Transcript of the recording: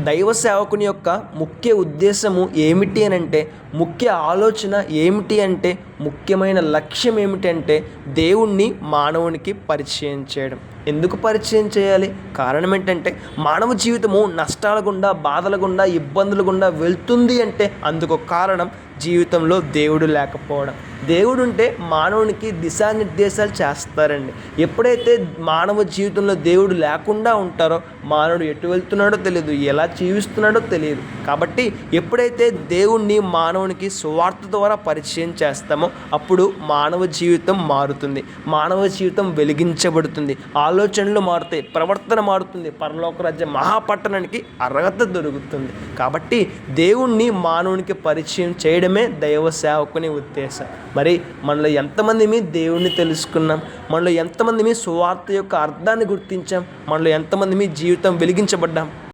దైవ సేవకుని యొక్క ముఖ్య ఉద్దేశము ఏమిటి అని అంటే, ముఖ్య ఆలోచన ఏమిటి అంటే, ముఖ్యమైన లక్ష్యం ఏమిటంటే దేవుణ్ణి మానవునికి పరిచయం చేయడం. ఎందుకు పరిచయం చేయాలి? కారణం ఏంటంటే, మానవ జీవితము నష్టాల గుండా, బాధల గుండా, ఇబ్బందుల గుండా వెళ్తుంది అంటే అందుకు కారణం జీవితంలో దేవుడు లేకపోవడం. దేవుడు ఉంటే మానవునికి దిశానిర్దేశాలు చేస్తారండి. ఎప్పుడైతే మానవ జీవితంలో దేవుడు లేకుండా ఉంటారో మానవుడు ఎటు వెళ్తున్నాడో తెలియదు, ఎలా జీవిస్తున్నాడో తెలియదు. కాబట్టి ఎప్పుడైతే దేవుణ్ణి మానవునికి సువార్త ద్వారా పరిచయం చేస్తామో అప్పుడు మానవ జీవితం మారుతుంది, మానవ జీవితం వెలిగించబడుతుంది, ఆలోచనలు మారుతాయి, ప్రవర్తన మారుతుంది, పరలోక రాజ్య మహాపట్టణానికి అర్హత దొరుకుతుంది. కాబట్టి దేవుణ్ణి మానవునికి పరిచయం చేయడమే దైవ సేవకుని ఉద్దేశం. మరి మనలో ఎంతమంది దేవుణ్ణి తెలుసుకున్నాం? మనలో ఎంతమంది సువార్త యొక్క అర్థాన్ని గుర్తించాం? మనలో ఎంతమంది జీవితం వెలిగించబడ్డాం?